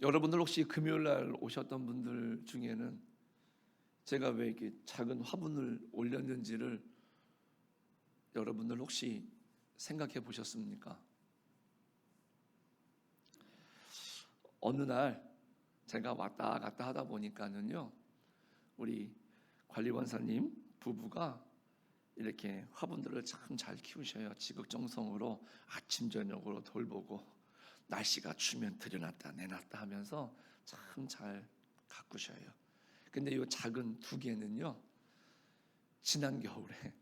여러분들 혹시 금요일 날 오셨던 분들 중에는 제가 왜 이렇게 작은 화분을 올렸는지를 여러분들 혹시 생각해 보셨습니까? 어느 날 제가 왔다 갔다 하다 보니까는요, 우리 관리원사님 부부가 이렇게 화분들을 참 잘 키우셔요. 지극정성으로 아침 저녁으로 돌보고 날씨가 추면 들여놨다 내놨다 하면서 참 잘 가꾸셔요. 근데 이 작은 두 개는요, 지난 겨울에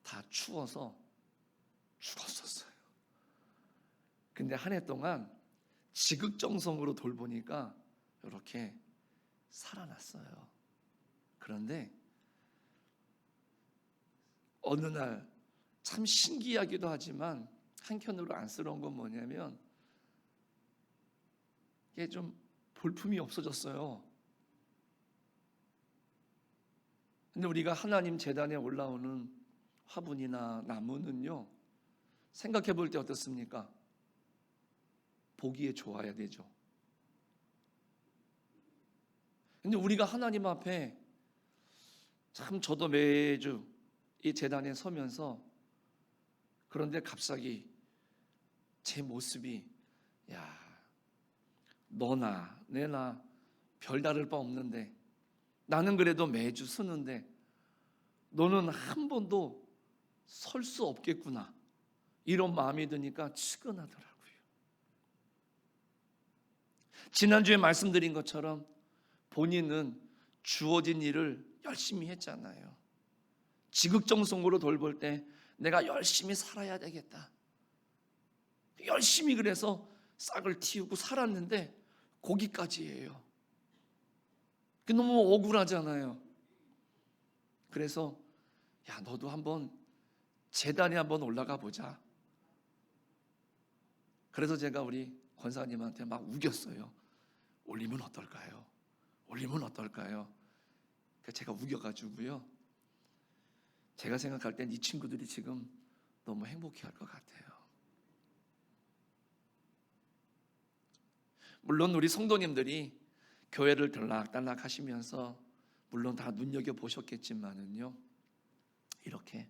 다 추워서 죽었었어요. 근데 한 해 동안 지극정성으로 돌보니까 이렇게 살아났어요. 그런데 어느 날 참 신기하기도 하지만 한켠으로 안쓰러운 건 뭐냐면 이게 좀 볼품이 없어졌어요. 근데 우리가 하나님 제단에 올라오는 화분이나 나무는요, 생각해 볼 때 어떻습니까? 보기에 좋아야 되죠. 근데 우리가 하나님 앞에 참 저도 매주 이 제단에 서면서 그런데 갑자기 제 모습이 야, 너나 내나 별다를 바 없는데 나는 그래도 매주 서는데 너는 한 번도 설 수 없겠구나, 이런 마음이 드니까 측은하더라고요. 지난주에 말씀드린 것처럼 본인은 주어진 일을 열심히 했잖아요. 지극정성으로 돌볼 때 내가 열심히 살아야 되겠다, 열심히 그래서 싹을 틔우고 살았는데 거기까지예요. 그게 너무 억울하잖아요. 그래서 야, 너도 한번 제단에 한번 올라가 보자. 그래서 제가 우리 권사님한테 막 우겼어요. 올리면 어떨까요? 올리면 어떨까요? 제가 우겨가지고요, 제가 생각할 땐 이 친구들이 지금 너무 행복해할 것 같아요. 물론 우리 성도님들이 교회를 들락달락 하시면서 물론 다 눈여겨보셨겠지만은요, 이렇게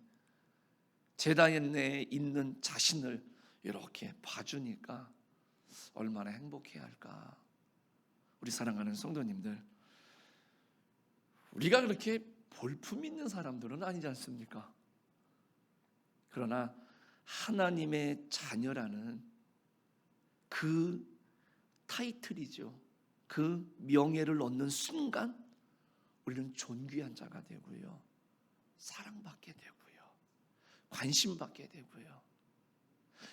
제단 내에 있는 자신을 이렇게 봐주니까 얼마나 행복해할까. 우리 사랑하는 성도님들, 우리가 그렇게 볼품 있는 사람들은 아니지 않습니까? 그러나 하나님의 자녀라는 그 타이틀이죠, 그 명예를 얻는 순간 우리는 존귀한 자가 되고요, 사랑받게 되고요, 관심받게 되고요.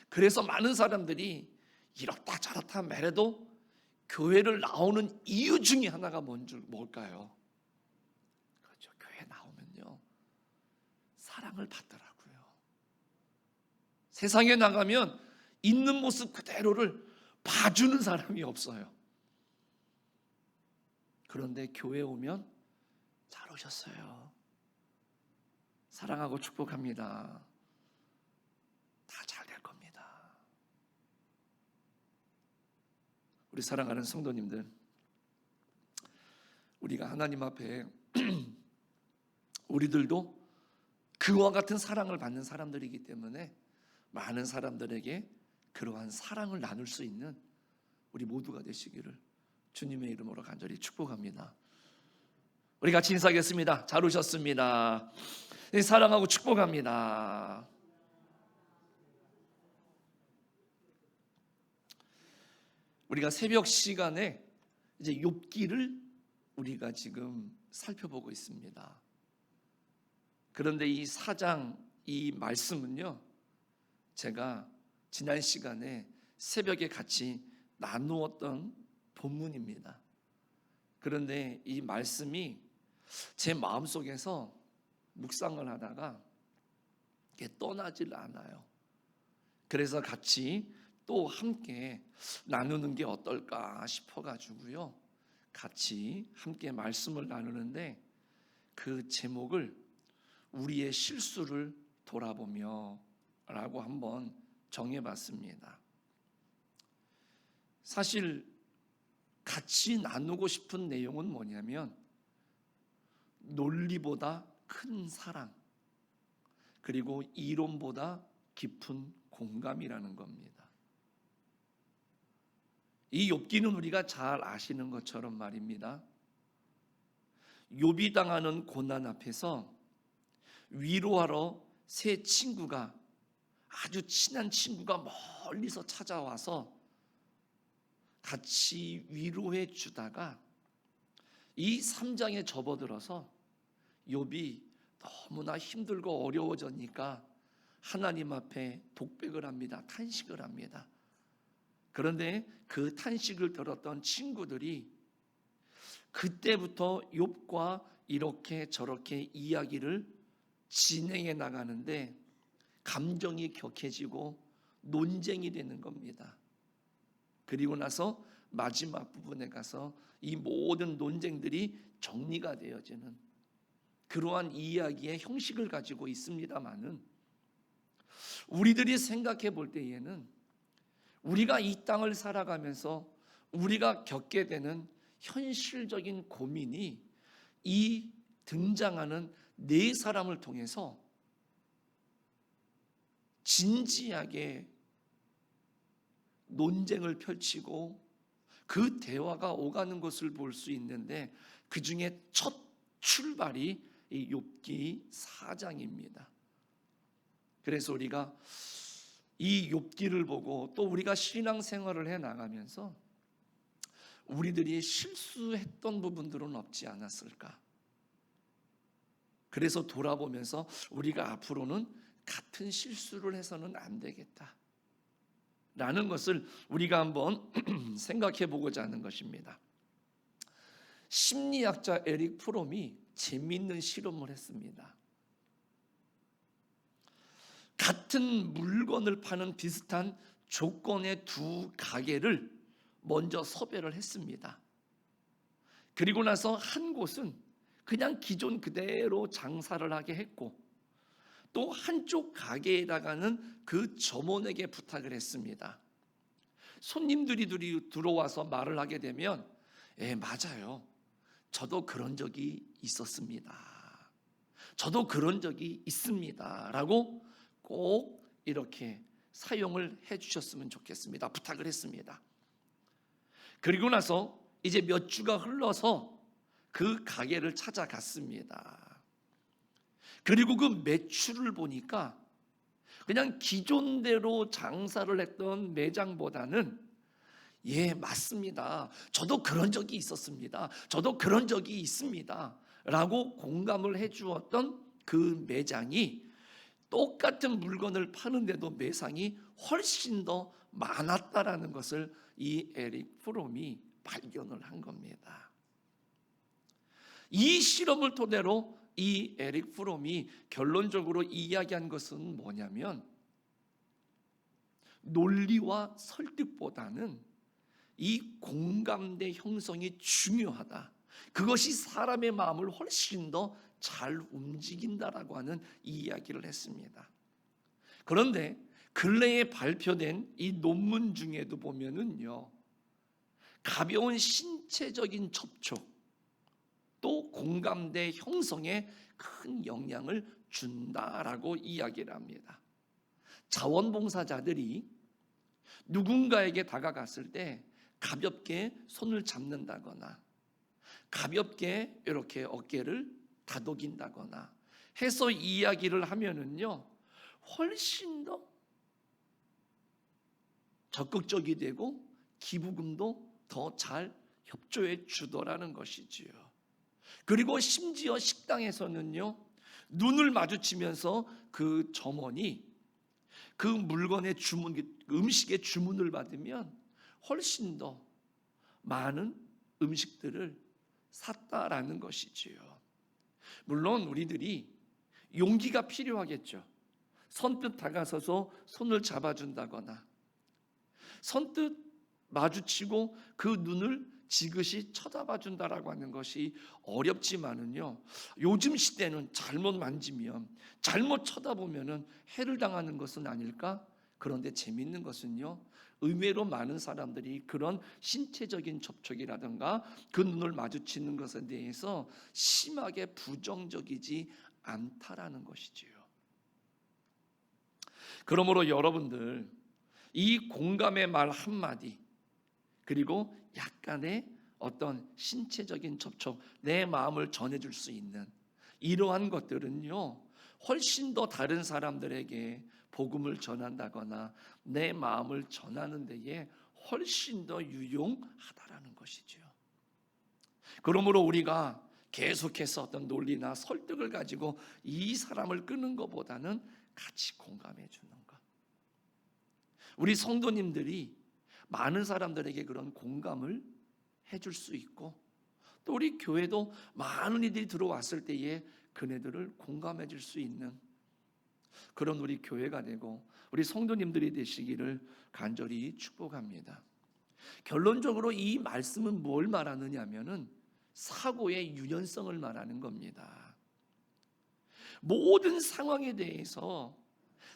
그래서 많은 사람들이 이렇다 저렇다 말해도 교회를 나오는 이유 중에 하나가 뭘까요? 그렇죠, 교회 나오면요 사랑을 받더라고요. 세상에 나가면 있는 모습 그대로를 봐주는 사람이 없어요. 그런데 교회 오면 잘 오셨어요, 사랑하고 축복합니다, 다 잘 될 겁니다. 우리 사랑하는 성도님들, 우리가 하나님 앞에 우리들도 그와 같은 사랑을 받는 사람들이기 때문에 많은 사람들에게 그러한 사랑을 나눌 수 있는 우리 모두가 되시기를 주님의 이름으로 간절히 축복합니다. 우리 같이 인사하겠습니다. 잘 오셨습니다. 사랑하고 축복합니다. 우리가 새벽 시간에 이제 욥기를 우리가 지금 살펴보고 있습니다. 그런데 이 4장 이 말씀은요, 제가 지난 시간에 새벽에 같이 나누었던 본문입니다. 그런데 이 말씀이 제 마음속에서 묵상을 하다가 떠나질 않아요. 그래서 같이 또 함께 나누는 게 어떨까 싶어가지고요, 같이 함께 말씀을 나누는데 그 제목을 우리의 실수를 돌아보며 라고 한번 정해봤습니다. 사실 같이 나누고 싶은 내용은 뭐냐면 논리보다 큰 사랑, 그리고 이론보다 깊은 공감이라는 겁니다. 이 욥기는 우리가 잘 아시는 것처럼 말입니다. 욥이 당하는 고난 앞에서 위로하러 세 친구가, 아주 친한 친구가 멀리서 찾아와서 같이 위로해 주다가 이 3장에 접어들어서 욥이 너무나 힘들고 어려워졌으니까 하나님 앞에 독백을 합니다. 탄식을 합니다. 그런데 그 탄식을 들었던 친구들이 그때부터 욥과 이렇게 저렇게 이야기를 진행해 나가는데 감정이 격해지고 논쟁이 되는 겁니다. 그리고 나서 마지막 부분에 가서 이 모든 논쟁들이 정리가 되어지는 그러한 이야기의 형식을 가지고 있습니다마는, 우리들이 생각해 볼 때에는 우리가 이 땅을 살아가면서 우리가 겪게 되는 현실적인 고민이 이 등장하는 네 사람을 통해서 진지하게 논쟁을 펼치고 그 대화가 오가는 것을 볼 수 있는데, 그 중에 첫 출발이 이 욥기 4장입니다. 그래서 우리가 이 욥기를 보고 또 우리가 신앙생활을 해 나가면서 우리들이 실수했던 부분들은 없지 않았을까? 그래서 돌아보면서 우리가 앞으로는 같은 실수를 해서는 안 되겠다 라는 것을 우리가 한번 생각해 보고자 하는 것입니다. 심리학자 에릭 프롬이 재미있는 실험을 했습니다. 같은 물건을 파는 비슷한 조건의 두 가게를 먼저 섭외를 했습니다. 그리고 나서 한 곳은 그냥 기존 그대로 장사를 하게 했고, 또 한쪽 가게에다가는 그 점원에게 부탁을 했습니다. 손님들이 들어와서 말을 하게 되면 맞아요, 저도 그런 적이 있었습니다, 저도 그런 적이 있습니다 라고 꼭 이렇게 사용을 해 주셨으면 좋겠습니다. 부탁을 했습니다. 그리고 나서 이제 몇 주가 흘러서 그 가게를 찾아갔습니다. 그리고 그 매출을 보니까 그냥 기존대로 장사를 했던 매장보다는 맞습니다, 저도 그런 적이 있었습니다, 저도 그런 적이 있습니다 라고 공감을 해 주었던 그 매장이 똑같은 물건을 파는데도 매상이 훨씬 더 많았다라는 것을 이 에릭 프롬이 발견을 한 겁니다. 이 실험을 토대로 이 에릭 프롬이 결론적으로 이야기한 것은 뭐냐면, 논리와 설득보다는 이 공감대 형성이 중요하다, 그것이 사람의 마음을 훨씬 더 잘 움직인다라고 하는 이야기를 했습니다. 그런데 근래에 발표된 이 논문 중에도 보면은요, 가벼운 신체적인 접촉 또 공감대 형성에 큰 영향을 준다라고 이야기를 합니다. 자원봉사자들이 누군가에게 다가갔을 때 가볍게 손을 잡는다거나 가볍게 이렇게 어깨를 다독인다거나 해서 이야기를 하면은요, 훨씬 더 적극적이 되고 기부금도 더 잘 협조해 주더라는 것이지요. 그리고 심지어 식당에서는요, 눈을 마주치면서 그 점원이 그 물건의 주문, 음식의 주문을 받으면 훨씬 더 많은 음식들을 샀다라는 것이지요. 물론 우리들이 용기가 필요하겠죠. 선뜻 다가서서 손을 잡아준다거나 선뜻 마주치고 그 눈을 지그시 쳐다봐 준다라고 하는 것이 어렵지만은요, 요즘 시대는 잘못 만지면, 잘못 쳐다보면은 해를 당하는 것은 아닐까, 그런데 재미있는 것은요, 의외로 많은 사람들이 그런 신체적인 접촉이라든가 그 눈을 마주치는 것에 대해서 심하게 부정적이지 않다라는 것이지요. 그러므로 여러분들, 이 공감의 말 한마디, 그리고 약간의 어떤 신체적인 접촉, 내 마음을 전해줄 수 있는 이러한 것들은요, 훨씬 더 다른 사람들에게 복음을 전한다거나 내 마음을 전하는 데에 훨씬 더 유용하다라는 것이죠. 그러므로 우리가 계속해서 어떤 논리나 설득을 가지고 이 사람을 끄는 것보다는 같이 공감해 주는 것. 우리 성도님들이 많은 사람들에게 그런 공감을 해줄 수 있고, 또 우리 교회도 많은 이들이 들어왔을 때에 그네들을 공감해 줄 수 있는 그런 우리 교회가 되고 우리 성도님들이 되시기를 간절히 축복합니다. 결론적으로 이 말씀은 뭘 말하느냐 하면은 사고의 유연성을 말하는 겁니다. 모든 상황에 대해서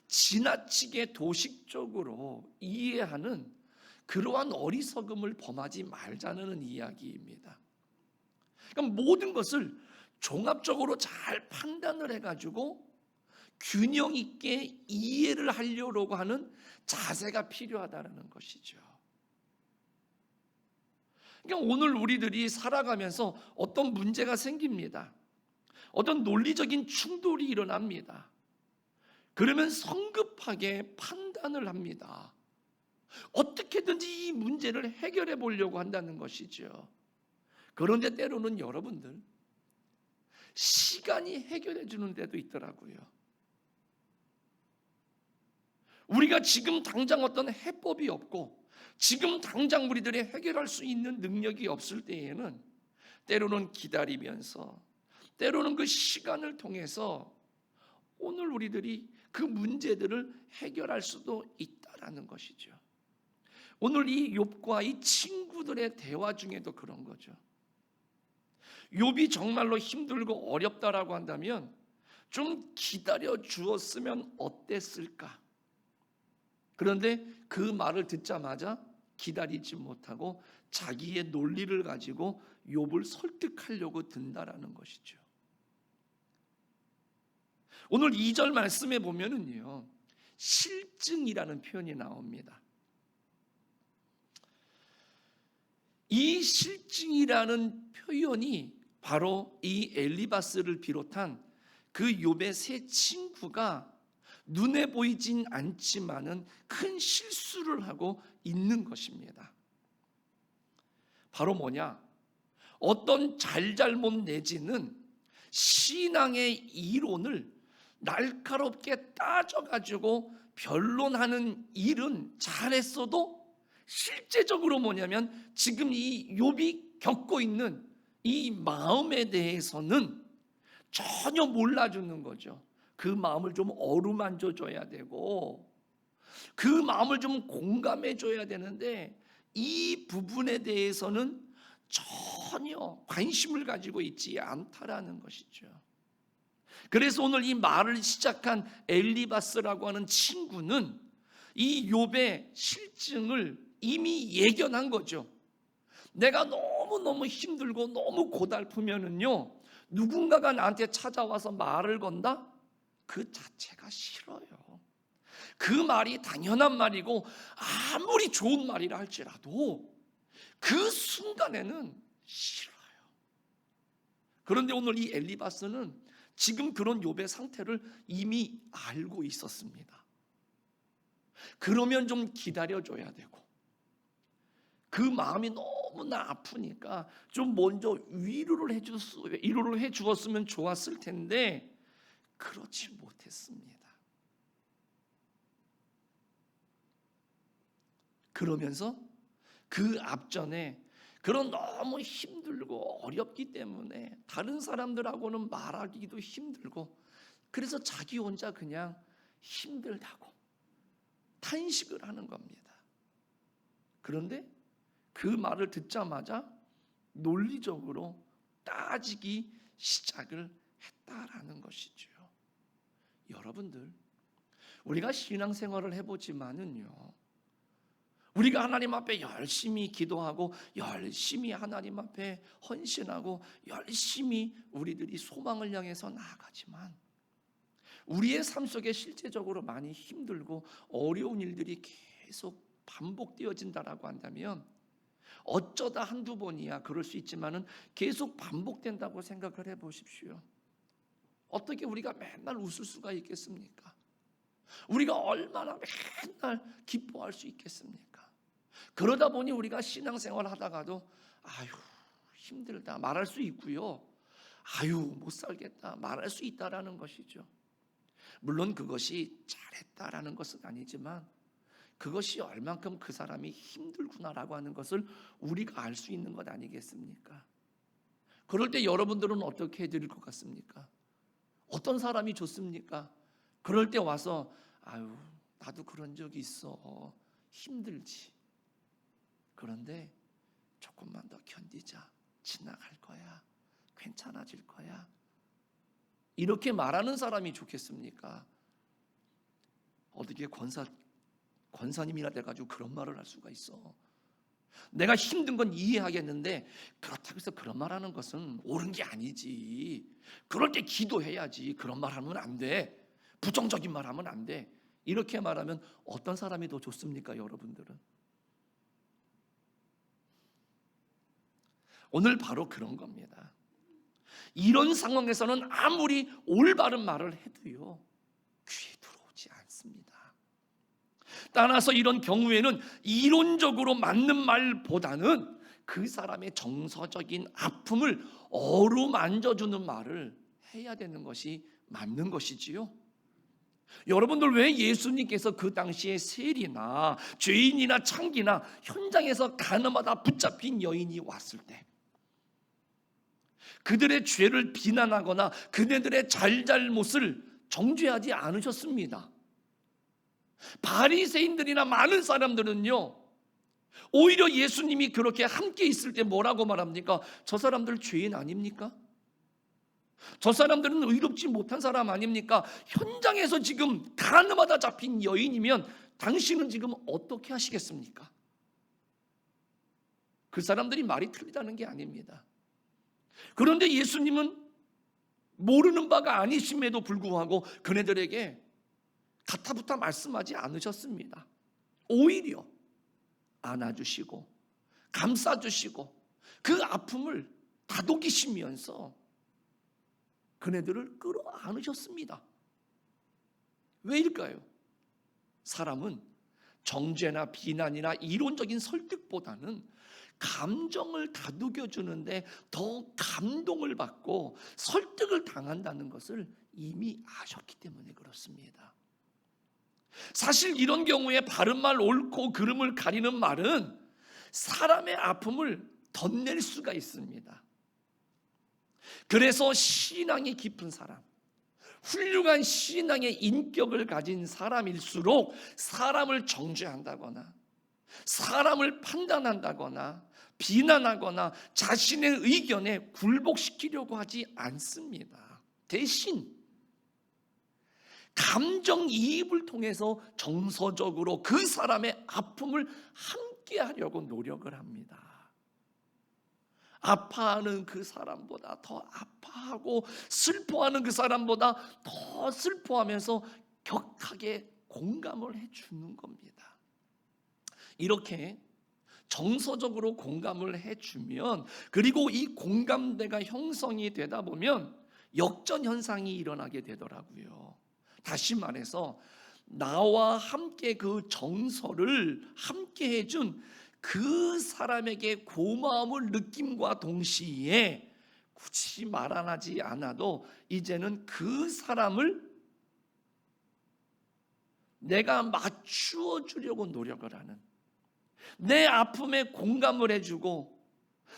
지나치게 도식적으로 이해하는 그러한 어리석음을 범하지 말자는 이야기입니다. 그러니까 모든 것을 종합적으로 잘 판단을 해가지고 균형 있게 이해를 하려고 하는 자세가 필요하다는 것이죠. 그러니까 오늘 우리들이 살아가면서 어떤 문제가 생깁니다. 어떤 논리적인 충돌이 일어납니다. 그러면 성급하게 판단을 합니다. 어떻게든지 이 문제를 해결해 보려고 한다는 것이죠. 그런데 때로는 여러분들, 시간이 해결해 주는 데도 있더라고요. 우리가 지금 당장 어떤 해법이 없고 지금 당장 우리들이 해결할 수 있는 능력이 없을 때에는 때로는 기다리면서, 때로는 그 시간을 통해서 오늘 우리들이 그 문제들을 해결할 수도 있다라는 것이죠. 오늘 이 욥과 이 친구들의 대화 중에도 그런 거죠. 욥이 정말로 힘들고 어렵다라고 한다면 좀 기다려 주었으면 어땠을까? 그런데 그 말을 듣자마자 기다리지 못하고 자기의 논리를 가지고 욥을 설득하려고 든다라는 것이죠. 오늘 2절 말씀에 보면은요, 실증이라는 표현이 나옵니다. 이 실증이라는 표현이 바로 이 엘리바스를 비롯한 그 욥의 세 친구가 눈에 보이진 않지만은 큰 실수를 하고 있는 것입니다. 바로 뭐냐? 어떤 잘잘못 내지는 신앙의 이론을 날카롭게 따져가지고 변론하는 일은 잘했어도 실제적으로 뭐냐면 지금 이 욥이 겪고 있는 이 마음에 대해서는 전혀 몰라주는 거죠. 그 마음을 좀 어루만져 줘야 되고 그 마음을 좀 공감해 줘야 되는데 이 부분에 대해서는 전혀 관심을 가지고 있지 않다라는 것이죠. 그래서 오늘 이 말을 시작한 엘리바스라고 하는 친구는 이 욥의 실증을 이미 예견한 거죠. 내가 너무너무 힘들고 너무 고달프면은요, 누군가가 나한테 찾아와서 말을 건다? 그 자체가 싫어요. 그 말이 당연한 말이고 아무리 좋은 말이라 할지라도 그 순간에는 싫어요. 그런데 오늘 이 엘리바스는 지금 그런 욥의 상태를 이미 알고 있었습니다. 그러면 좀 기다려줘야 되고 그 마음이 너무나 아프니까 좀 먼저 위로를 해주었으면 좋았을 텐데 그렇지 못했습니다. 그러면서 그 앞전에 그런 너무 힘들고 어렵기 때문에 다른 사람들하고는 말하기도 힘들고 그래서 자기 혼자 그냥 힘들다고 탄식을 하는 겁니다. 그런데 그 말을 듣자마자 논리적으로 따지기 시작을 했다라는 것이죠. 여러분들, 우리가 신앙생활을 해보지만은요, 우리가 하나님 앞에 열심히 기도하고 열심히 하나님 앞에 헌신하고 열심히 우리들이 소망을 향해서 나아가지만 우리의 삶 속에 실제적으로 많이 힘들고 어려운 일들이 계속 반복되어진다라고 한다면 어쩌다 한두 번이야 그럴 수 있지만은 계속 반복된다고 생각을 해보십시오. 어떻게 우리가 맨날 웃을 수가 있겠습니까? 우리가 얼마나 맨날 기뻐할 수 있겠습니까? 그러다 보니 우리가 신앙생활 하다가도 아유 힘들다 말할 수 있고요, 아유 못 살겠다 말할 수 있다라는 것이죠. 물론 그것이 잘했다라는 것은 아니지만 그것이 얼만큼 그 사람이 힘들구나라고 하는 것을 우리가 알 수 있는 것 아니겠습니까? 그럴 때 여러분들은 어떻게 해드릴 것 같습니까? 어떤 사람이 좋습니까? 그럴 때 와서 아유 나도 그런 적이 있어 힘들지, 그런데 조금만 더 견디자, 지나갈 거야, 괜찮아질 거야, 이렇게 말하는 사람이 좋겠습니까? 어떻게 권사님이나 돼가지고 그런 말을 할 수가 있어? 내가 힘든 건 이해하겠는데 그렇다고 해서 그런 말하는 것은 옳은 게 아니지. 그럴 때 기도해야지. 그런 말하면 안 돼. 부정적인 말하면 안 돼. 이렇게 말하면 어떤 사람이 더 좋습니까, 여러분들은? 오늘 바로 그런 겁니다. 이런 상황에서는 아무리 올바른 말을 해도요 귀에 들어오지 않습니다. 따라서 이런 경우에는 이론적으로 맞는 말보다는 그 사람의 정서적인 아픔을 어루만져주는 말을 해야 되는 것이 맞는 것이지요. 여러분들 왜 예수님께서 그 당시에 세리나 죄인이나 창기나 현장에서 가늠하다 붙잡힌 여인이 왔을 때 그들의 죄를 비난하거나 그네들의 잘잘못을 정죄하지 않으셨습니다. 바리새인들이나 많은 사람들은요 오히려 예수님이 그렇게 함께 있을 때 뭐라고 말합니까? 저 사람들 죄인 아닙니까? 저 사람들은 의롭지 못한 사람 아닙니까? 현장에서 지금 가늠하다 잡힌 여인이면 당신은 지금 어떻게 하시겠습니까? 그 사람들이 말이 틀리다는 게 아닙니다. 그런데 예수님은 모르는 바가 아니심에도 불구하고 그네들에게 가타부타 말씀하지 않으셨습니다. 오히려 안아주시고 감싸주시고 그 아픔을 다독이시면서 그네들을 끌어안으셨습니다. 왜일까요? 사람은 정죄나 비난이나 이론적인 설득보다는 감정을 다독여주는데 더 감동을 받고 설득을 당한다는 것을 이미 아셨기 때문에 그렇습니다. 사실 이런 경우에 바른 말 옳고 그름을 가리는 말은 사람의 아픔을 덧낼 수가 있습니다. 그래서 신앙이 깊은 사람, 훌륭한 신앙의 인격을 가진 사람일수록 사람을 정죄한다거나 사람을 판단한다거나 비난하거나 자신의 의견에 굴복시키려고 하지 않습니다. 대신 감정이입을 통해서 정서적으로 그 사람의 아픔을 함께 하려고 노력을 합니다. 아파하는 그 사람보다 더 아파하고 슬퍼하는 그 사람보다 더 슬퍼하면서 격하게 공감을 해주는 겁니다. 이렇게 정서적으로 공감을 해주면, 그리고 이 공감대가 형성이 되다 보면 역전현상이 일어나게 되더라고요. 다시 말해서 나와 함께 그 정서를 함께 해준 그 사람에게 고마움을 느낌과 동시에 굳이 말 안 하지 않아도 이제는 그 사람을 내가 맞추어 주려고 노력을 하는, 내 아픔에 공감을 해주고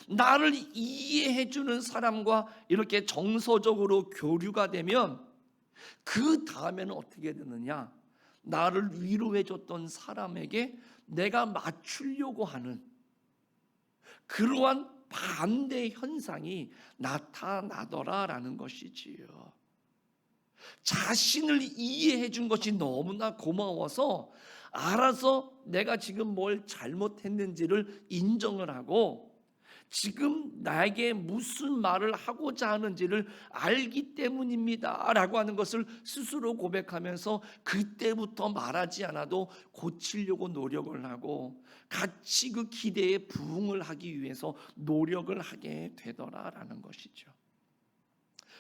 나를 이해해 주는 사람과 이렇게 정서적으로 교류가 되면 그 다음에는 어떻게 되느냐, 나를 위로해 줬던 사람에게 내가 맞추려고 하는 그러한 반대 현상이 나타나더라라는 것이지요. 자신을 이해해 준 것이 너무나 고마워서 알아서 내가 지금 뭘 잘못했는지를 인정을 하고 지금 나에게 무슨 말을 하고자 하는지를 알기 때문입니다 라고 하는 것을 스스로 고백하면서 그때부터 말하지 않아도 고치려고 노력을 하고 같이 그 기대에 부응을 하기 위해서 노력을 하게 되더라라는 것이죠.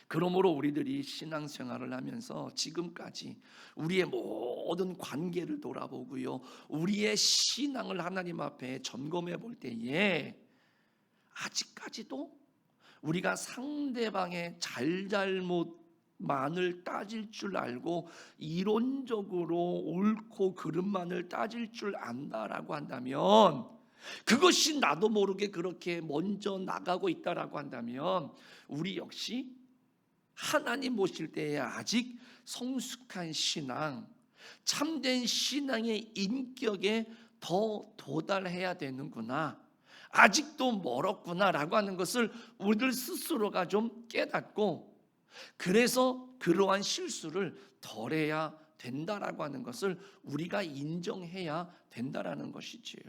그러므로 우리들이 신앙생활을 하면서 지금까지 우리의 모든 관계를 돌아보고요, 우리의 신앙을 하나님 앞에 점검해 볼 때에 아직까지도 우리가 상대방의 잘잘못만을 따질 줄 알고 이론적으로 옳고 그름만을 따질 줄 안다라고 한다면, 그것이 나도 모르게 그렇게 먼저 나가고 있다라고 한다면 우리 역시 하나님 보실 때에 아직 성숙한 신앙, 참된 신앙의 인격에 더 도달해야 되는구나, 아직도 멀었구나라고 하는 것을 우리들 스스로가 좀 깨닫고, 그래서 그러한 실수를 덜해야 된다라고 하는 것을 우리가 인정해야 된다라는 것이지요.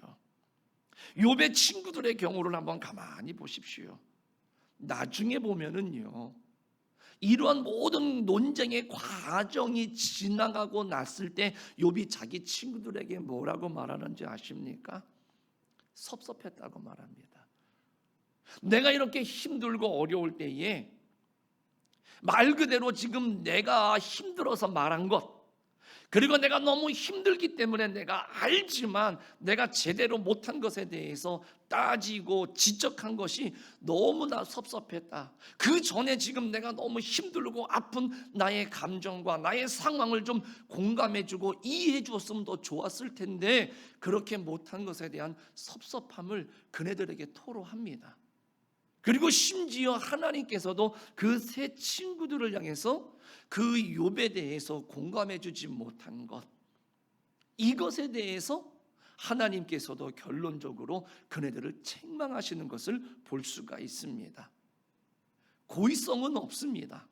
욥의 친구들의 경우를 한번 가만히 보십시오. 나중에 보면은요, 이러한 모든 논쟁의 과정이 지나가고 났을 때 욥이 자기 친구들에게 뭐라고 말하는지 아십니까? 섭섭했다고 말합니다. 내가 이렇게 힘들고 어려울 때에 말 그대로 지금 내가 힘들어서 말한 것, 그리고 내가 너무 힘들기 때문에 내가 알지만 내가 제대로 못한 것에 대해서 따지고 지적한 것이 너무나 섭섭했다. 그 전에 지금 내가 너무 힘들고 아픈 나의 감정과 나의 상황을 좀 공감해주고 이해해주었으면 더 좋았을 텐데 그렇게 못한 것에 대한 섭섭함을 그네들에게 토로합니다. 그리고 심지어 하나님께서도 그 세 친구들을 향해서 그 욥에 대해서 공감해 주지 못한 것, 이것에 대해서 하나님께서도 결론적으로 그네들을 책망하시는 것을 볼 수가 있습니다. 고의성은 없습니다.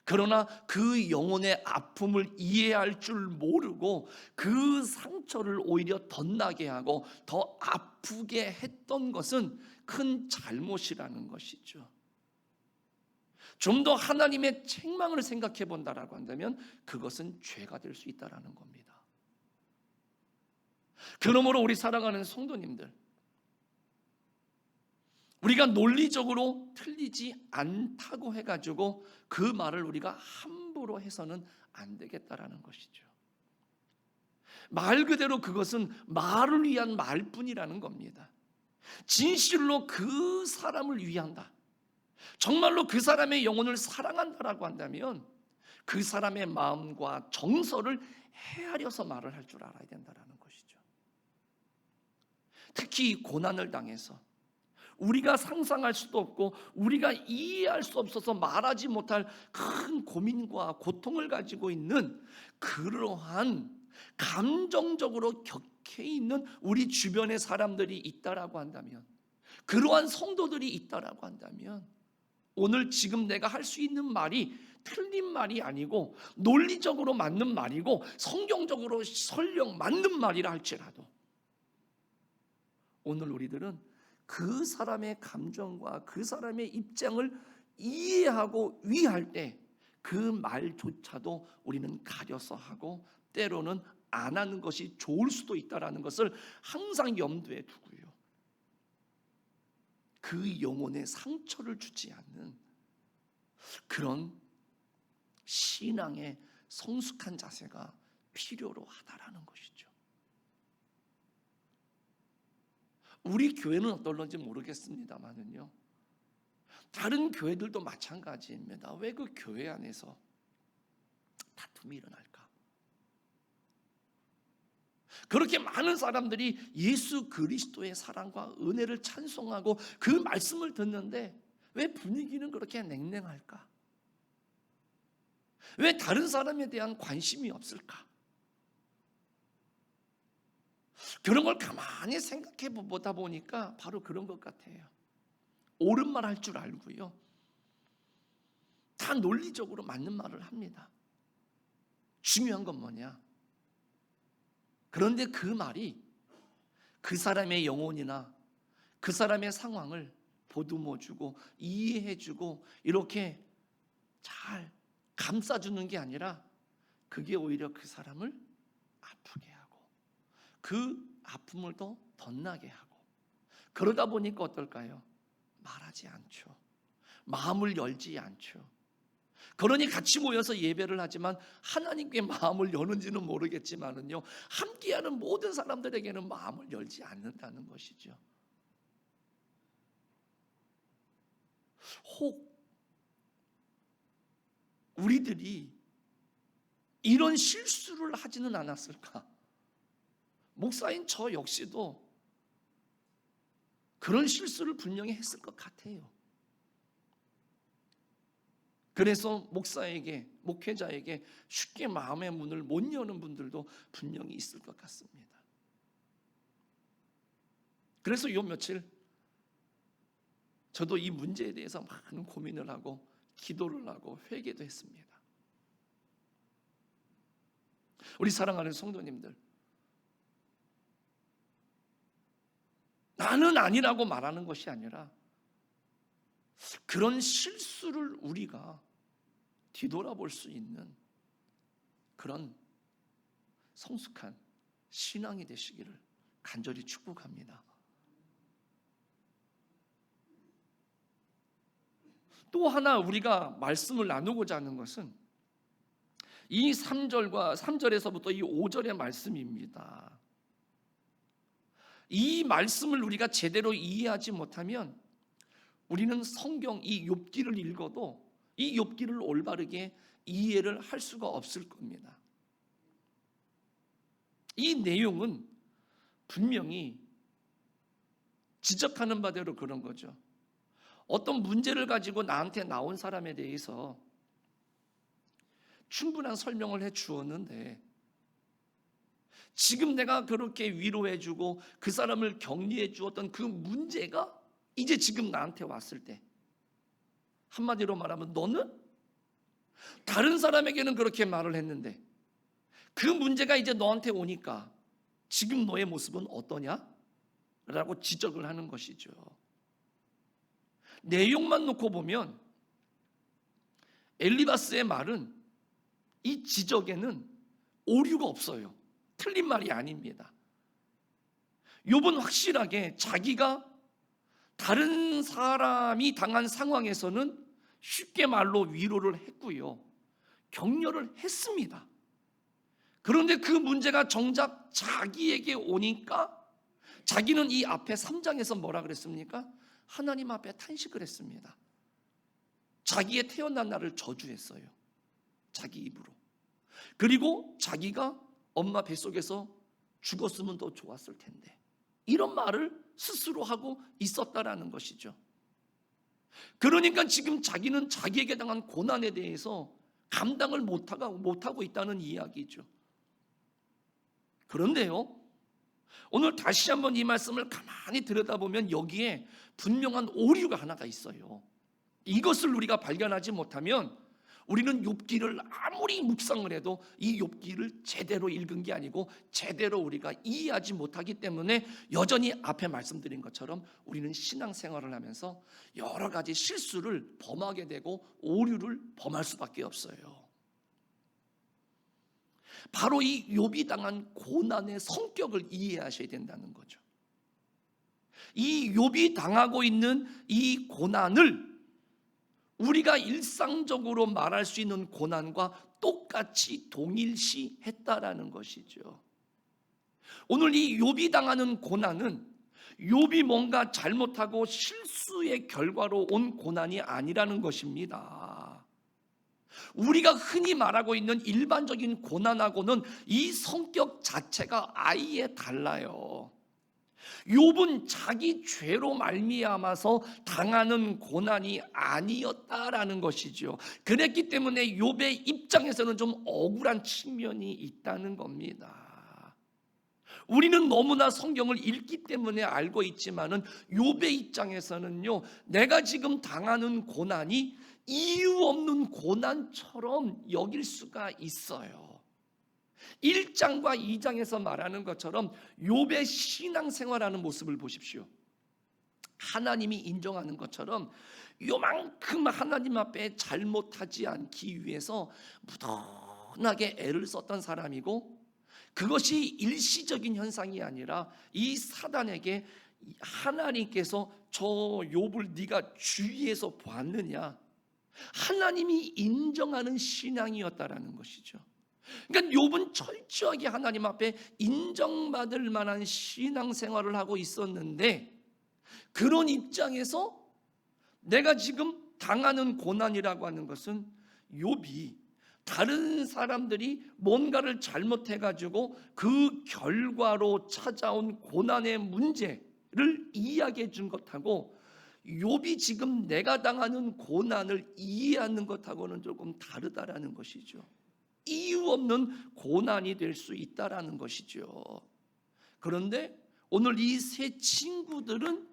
그러나 그 영혼의 아픔을 이해할 줄 모르고 그 상처를 오히려 덧나게 하고 더 아프게 했던 것은 큰 잘못이라는 것이죠. 좀 더 하나님의 책망을 생각해 본다라고 한다면 그것은 죄가 될 수 있다라는 겁니다. 그러므로 우리 사랑하는 성도님들, 우리가 논리적으로 틀리지 않다고 해가지고 그 말을 우리가 함부로 해서는 안 되겠다라는 것이죠. 말 그대로 그것은 말을 위한 말뿐이라는 겁니다. 진실로 그 사람을 위한다, 정말로 그 사람의 영혼을 사랑한다라고 한다면 그 사람의 마음과 정서를 헤아려서 말을 할 줄 알아야 된다라는 것이죠. 특히 고난을 당해서 우리가 상상할 수도 없고 우리가 이해할 수 없어서 말하지 못할 큰 고민과 고통을 가지고 있는 그러한 감정적으로 격해 있는 우리 주변의 사람들이 있다라고 한다면, 그러한 성도들이 있다라고 한다면 오늘 지금 내가 할 수 있는 말이 틀린 말이 아니고 논리적으로 맞는 말이고 성경적으로 설령 맞는 말이라 할지라도 오늘 우리들은 그 사람의 감정과 그 사람의 입장을 이해하고 위할 때 그 말조차도 우리는 가려서 하고 때로는 안 하는 것이 좋을 수도 있다라는 것을 항상 염두에 두고요, 그 영혼에 상처를 주지 않는 그런 신앙의 성숙한 자세가 필요로 하다라는 것이죠. 우리 교회는 어떨런지 모르겠습니다만은요, 다른 교회들도 마찬가지입니다. 왜 그 교회 안에서 다툼이 일어날까? 그렇게 많은 사람들이 예수 그리스도의 사랑과 은혜를 찬송하고 그 말씀을 듣는데 왜 분위기는 그렇게 냉랭할까? 왜 다른 사람에 대한 관심이 없을까? 그런 걸 가만히 생각해 보다 보니까 바로 그런 것 같아요. 옳은 말 할 줄 알고요, 다 논리적으로 맞는 말을 합니다. 중요한 건 뭐냐? 그런데 그 말이 그 사람의 영혼이나 그 사람의 상황을 보듬어주고 이해해주고 이렇게 잘 감싸주는 게 아니라 그게 오히려 그 사람을 아프게 하고 그 아픔을 더 덧나게 하고, 그러다 보니까 어떨까요? 말하지 않죠. 마음을 열지 않죠. 그러니 같이 모여서 예배를 하지만 하나님께 마음을 여는지는 모르겠지만은요, 함께하는 모든 사람들에게는 마음을 열지 않는다는 것이죠. 혹 우리들이 이런 실수를 하지는 않았을까? 목사인 저 역시도 그런 실수를 분명히 했을 것 같아요. 그래서 목사에게, 목회자에게 쉽게 마음의 문을 못 여는 분들도 분명히 있을 것 같습니다. 그래서 요 며칠 저도 이 문제에 대해서 많은 고민을 하고 기도를 하고 회개도 했습니다. 우리 사랑하는 성도님들, 나는 아니라고 말하는 것이 아니라 그런 실수를 우리가 뒤돌아볼 수 있는 그런 성숙한 신앙이 되시기를 간절히 축복합니다. 또 하나 우리가 말씀을 나누고자 하는 것은 이 3절에서부터 이 5절의 말씀입니다. 이 말씀을 우리가 제대로 이해하지 못하면 우리는 성경 이 욥기를 읽어도 이 욥기를 올바르게 이해를 할 수가 없을 겁니다. 이 내용은 분명히 지적하는 바대로 그런 거죠. 어떤 문제를 가지고 나한테 나온 사람에 대해서 충분한 설명을 해 주었는데 지금 내가 그렇게 위로해 주고 그 사람을 격려해 주었던 그 문제가 이제 지금 나한테 왔을 때, 한마디로 말하면 너는 다른 사람에게는 그렇게 말을 했는데 그 문제가 이제 너한테 오니까 지금 너의 모습은 어떠냐? 라고 지적을 하는 것이죠. 내용만 놓고 보면 엘리바스의 말은 이 지적에는 오류가 없어요. 틀린 말이 아닙니다. 욥은 확실하게 자기가 다른 사람이 당한 상황에서는 쉽게 말로 위로를 했고요, 격려를 했습니다. 그런데 그 문제가 정작 자기에게 오니까 자기는 이 앞에 3장에서 뭐라 그랬습니까? 하나님 앞에 탄식을 했습니다. 자기의 태어난 날을 저주했어요, 자기 입으로. 그리고 자기가 엄마 뱃속에서 죽었으면 더 좋았을 텐데, 이런 말을 스스로 하고 있었다라는 것이죠. 그러니까 지금 자기는 자기에게 당한 고난에 대해서 감당을 못하고 있다는 이야기죠. 그런데요, 오늘 다시 한번 이 말씀을 가만히 들여다보면 여기에 분명한 오류가 하나가 있어요. 이것을 우리가 발견하지 못하면 우리는 욥기를 아무리 묵상을 해도 이 욥기를 제대로 읽은 게 아니고 제대로 우리가 이해하지 못하기 때문에 여전히 앞에 말씀드린 것처럼 우리는 신앙생활을 하면서 여러 가지 실수를 범하게 되고 오류를 범할 수밖에 없어요. 바로 이 욥이 당한 고난의 성격을 이해하셔야 된다는 거죠. 이 욥이 당하고 있는 이 고난을 우리가 일상적으로 말할 수 있는 고난과 똑같이 동일시했다라는 것이죠. 오늘 이 욥이 당하는 고난은 욥이 뭔가 잘못하고 실수의 결과로 온 고난이 아니라는 것입니다. 우리가 흔히 말하고 있는 일반적인 고난하고는 이 성격 자체가 아예 달라요. 욥은 자기 죄로 말미암아서 당하는 고난이 아니었다라는 것이죠. 그랬기 때문에 욥의 입장에서는 좀 억울한 측면이 있다는 겁니다. 우리는 너무나 성경을 읽기 때문에 알고 있지만은 욥의 입장에서는요, 내가 지금 당하는 고난이 이유 없는 고난처럼 여길 수가 있어요. 1장과 2장에서 말하는 것처럼 욥의 신앙생활하는 모습을 보십시오. 하나님이 인정하는 것처럼 요만큼 하나님 앞에 잘못하지 않기 위해서 무던하게 애를 썼던 사람이고, 그것이 일시적인 현상이 아니라 이 사단에게 하나님께서 저 욥을 네가 주위에서 봤느냐, 하나님이 인정하는 신앙이었다라는 것이죠. 그러니까 욥은 철저하게 하나님 앞에 인정받을 만한 신앙생활을 하고 있었는데, 그런 입장에서 내가 지금 당하는 고난이라고 하는 것은 욥이 다른 사람들이 뭔가를 잘못해가지고 그 결과로 찾아온 고난의 문제를 이야기해 준 것하고, 욥이 지금 내가 당하는 고난을 이해하는 것하고는 조금 다르다라는 것이죠. 이유 없는 고난이 될 수 있다라는 것이죠. 그런데 오늘 이 세 친구들은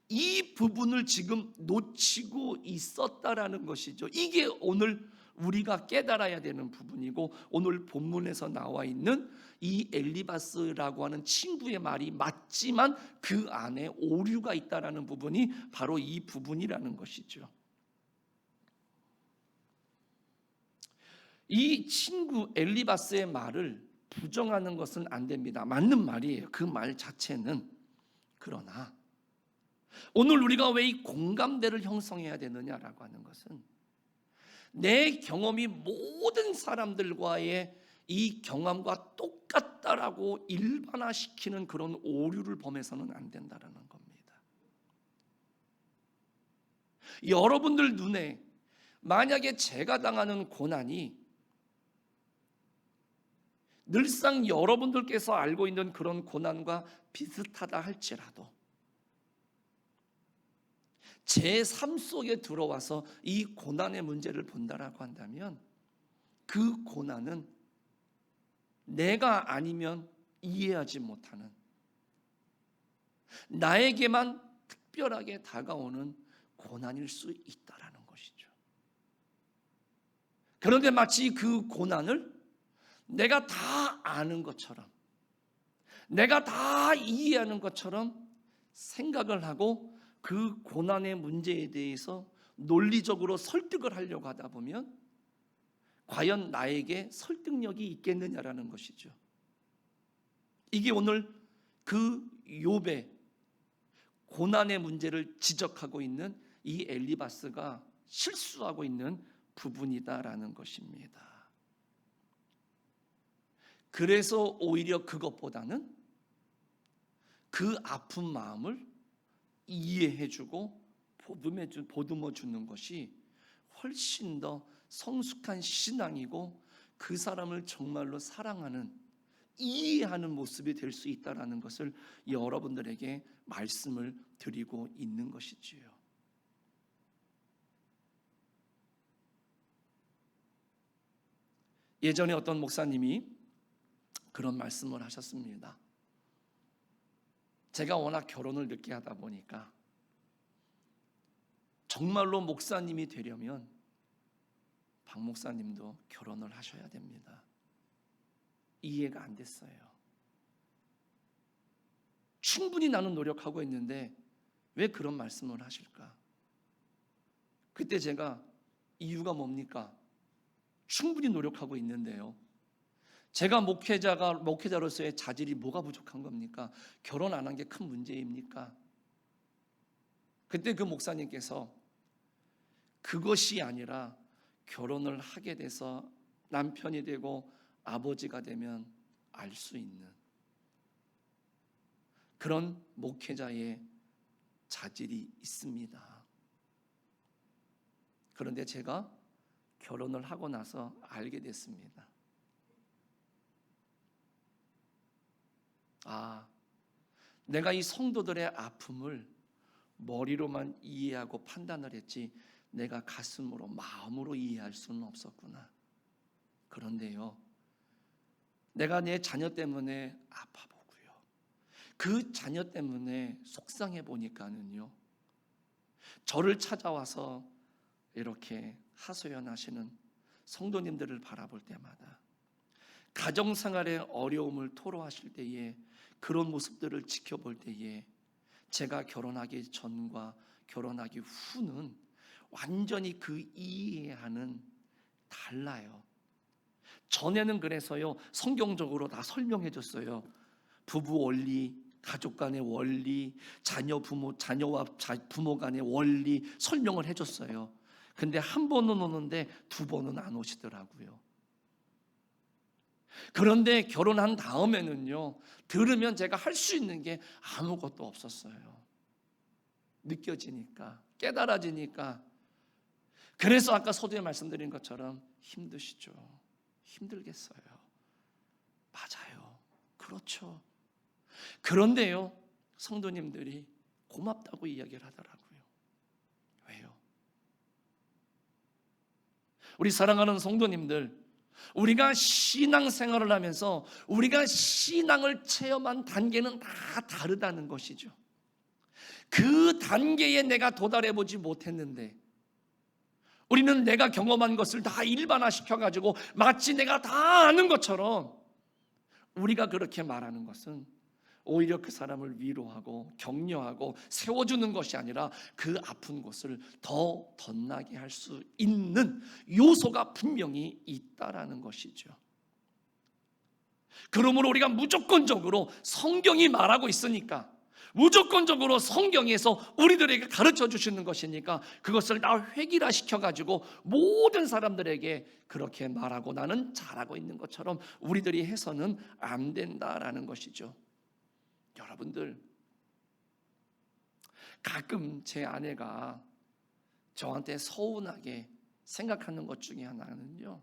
이 부분을 지금 놓치고 있었다라는 것이죠. 이게 오늘 우리가 깨달아야 되는 부분이고, 오늘 본문에서 나와 있는 이 엘리바스라고 하는 친구의 말이 맞지만 그 안에 오류가 있다라는 부분이 바로 이 부분이라는 것이죠. 이 친구 엘리바스의 말을 부정하는 것은 안 됩니다. 맞는 말이에요, 그 말 자체는. 그러나 오늘 우리가 왜 이 공감대를 형성해야 되느냐라고 하는 것은, 내 경험이 모든 사람들과의 이 경험과 똑같다라고 일반화시키는 그런 오류를 범해서는 안 된다라는 겁니다. 여러분들 눈에 만약에 제가 당하는 고난이 늘상 여러분들께서 알고 있는 그런 고난과 비슷하다 할지라도 제 삶 속에 들어와서 이 고난의 문제를 본다라고 한다면, 그 고난은 내가 아니면 이해하지 못하는, 나에게만 특별하게 다가오는 고난일 수 있다라는 것이죠. 그런데 마치 그 고난을 내가 다 아는 것처럼, 내가 다 이해하는 것처럼 생각을 하고 그 고난의 문제에 대해서 논리적으로 설득을 하려고 하다 보면 과연 나에게 설득력이 있겠느냐라는 것이죠. 이게 오늘 그 욥의 고난의 문제를 지적하고 있는 이 엘리바스가 실수하고 있는 부분이다라는 것입니다. 그래서 오히려 그것보다는 그 아픈 마음을 이해해주고 보듬어 주는 것이 훨씬 더 성숙한 신앙이고, 그 사람을 정말로 사랑하는, 이해하는 모습이 될 수 있다라는 것을 여러분들에게 말씀을 드리고 있는 것이지요. 예전에 어떤 목사님이 그런 말씀을 하셨습니다. 제가 워낙 결혼을 늦게 하다 보니까 정말로 목사님이 되려면 박 목사님도 결혼을 하셔야 됩니다. 이해가 안 됐어요. 충분히 나는 노력하고 있는데 왜 그런 말씀을 하실까? 그때 제가 이유가 뭡니까? 충분히 노력하고 있는데요, 제가 목회자로서의 자질이 뭐가 부족한 겁니까? 결혼 안 한 게 큰 문제입니까? 그때 그 목사님께서 그것이 아니라 결혼을 하게 돼서 남편이 되고 아버지가 되면 알 수 있는 그런 목회자의 자질이 있습니다. 그런데 제가 결혼을 하고 나서 알게 됐습니다. 내가 이 성도들의 아픔을 머리로만 이해하고 판단을 했지 내가 가슴으로, 마음으로 이해할 수는 없었구나. 그런데요, 내가 내 자녀 때문에 아파보고요, 그 자녀 때문에 속상해 보니까는요, 저를 찾아와서 이렇게 하소연하시는 성도님들을 바라볼 때마다, 가정생활의 어려움을 토로하실 때에, 그런 모습들을 지켜볼 때에 제가 결혼하기 전과 결혼하기 후는 완전히 그 이해하는 달라요. 전에는 그래서요, 성경적으로 다 설명해 줬어요. 부부 원리, 가족 간의 원리, 자녀와 부모 간의 원리 설명을 해줬어요. 근데 한 번은 오는데 두 번은 안 오시더라고요. 그런데 결혼한 다음에는요, 들으면 제가 할 수 있는 게 아무것도 없었어요. 느껴지니까, 깨달아지니까. 그래서 아까 서두에 말씀드린 것처럼 힘드시죠. 힘들겠어요. 맞아요. 그렇죠. 그런데요, 성도님들이 고맙다고 이야기를 하더라고요. 왜요? 우리 사랑하는 성도님들, 우리가 신앙생활을 하면서 우리가 신앙을 체험한 단계는 다 다르다는 것이죠. 그 단계에 내가 도달해 보지 못했는데, 우리는 내가 경험한 것을 다 일반화시켜가지고 마치 내가 다 아는 것처럼 우리가 그렇게 말하는 것은 오히려 그 사람을 위로하고 격려하고 세워주는 것이 아니라 그 아픈 곳을 더 덧나게 할 수 있는 요소가 분명히 있다라는 것이죠. 그러므로 우리가 무조건적으로 성경이 말하고 있으니까, 무조건적으로 성경에서 우리들에게 가르쳐 주시는 것이니까 그것을 다 획일화시켜가지고 모든 사람들에게 그렇게 말하고 나는 잘하고 있는 것처럼 우리들이 해서는 안 된다라는 것이죠. 여러분들, 가끔 제 아내가 저한테 서운하게 생각하는 것 중에 하나는요,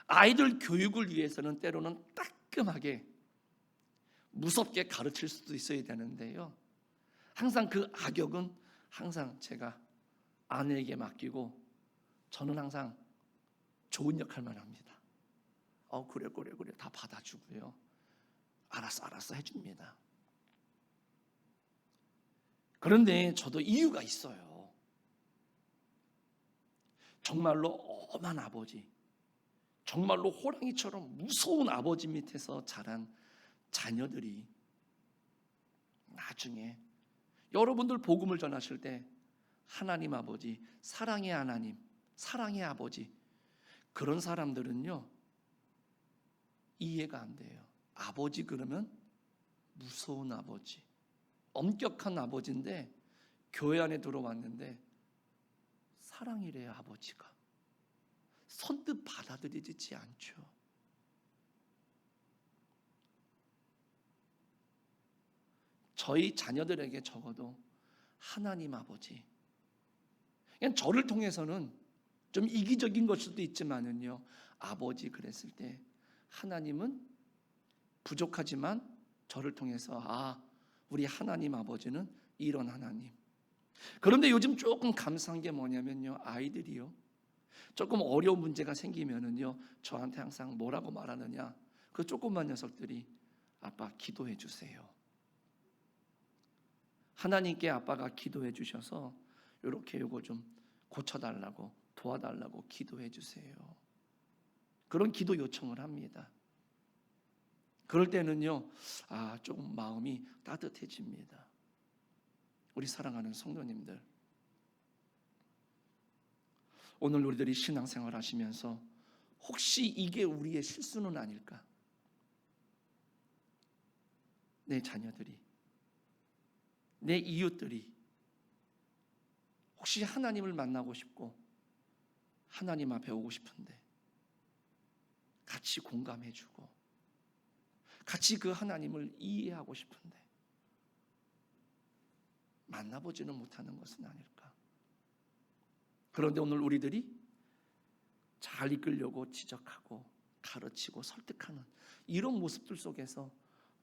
아이들 교육을 위해서는 때로는 따끔하게 무섭게 가르칠 수도 있어야 되는데요, 항상 그 악역은 항상 제가 아내에게 맡기고 저는 항상 좋은 역할만 합니다. 그래 다 받아주고요, 알았어 해줍니다. 그런데 저도 이유가 있어요. 정말로 엄한 아버지, 정말로 호랑이처럼 무서운 아버지 밑에서 자란 자녀들이 나중에 여러분들 복음을 전하실 때 하나님 아버지, 사랑의 하나님, 사랑의 아버지, 그런 사람들은요 이해가 안 돼요. 아버지 그러면 무서운 아버지, 엄격한 아버지인데 교회 안에 들어왔는데 사랑이래요. 아버지가 선뜻 받아들이지 않죠. 저희 자녀들에게 적어도 하나님 아버지, 그냥 저를 통해서는 좀 이기적인 걸 수도 있지만은요, 아버지 그랬을 때 하나님은 부족하지만 저를 통해서 우리 하나님 아버지는 이런 하나님. 그런데 요즘 조금 감사한 게 뭐냐면요, 아이들이요 조금 어려운 문제가 생기면은요 저한테 항상 뭐라고 말하느냐, 그 조그만 녀석들이 아빠 기도해 주세요. 하나님께 아빠가 기도해 주셔서 이렇게 요거 좀 고쳐달라고, 도와달라고 기도해 주세요. 그런 기도 요청을 합니다. 그럴 때는요 조금 마음이 따뜻해집니다. 우리 사랑하는 성도님들, 오늘 우리들이 신앙생활 하시면서 혹시 이게 우리의 실수는 아닐까? 내 자녀들이, 내 이웃들이 혹시 하나님을 만나고 싶고 하나님 앞에 오고 싶은데 같이 공감해주고 같이 그 하나님을 이해하고 싶은데 만나보지는 못하는 것은 아닐까? 그런데 오늘 우리들이 잘 이끌려고 지적하고 가르치고 설득하는 이런 모습들 속에서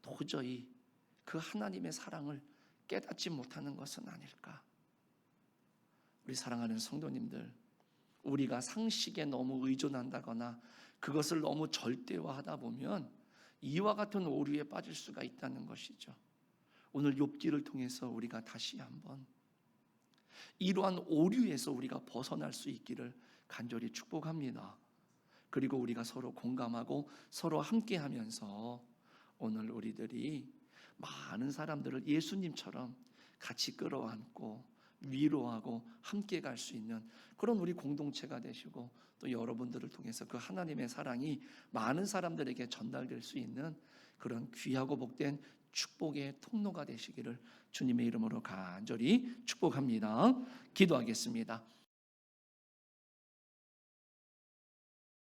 도저히 그 하나님의 사랑을 깨닫지 못하는 것은 아닐까? 우리 사랑하는 성도님들, 우리가 상식에 너무 의존한다거나 그것을 너무 절대화하다 보면 이와 같은 오류에 빠질 수가 있다는 것이죠. 오늘 욥기를 통해서 우리가 다시 한번 이러한 오류에서 우리가 벗어날 수 있기를 간절히 축복합니다. 그리고 우리가 서로 공감하고 서로 함께하면서 오늘 우리들이 많은 사람들을 예수님처럼 같이 끌어안고 위로하고 함께 갈 수 있는 그런 우리 공동체가 되시고, 또 여러분들을 통해서 그 하나님의 사랑이 많은 사람들에게 전달될 수 있는 그런 귀하고 복된 축복의 통로가 되시기를 주님의 이름으로 간절히 축복합니다. 기도하겠습니다.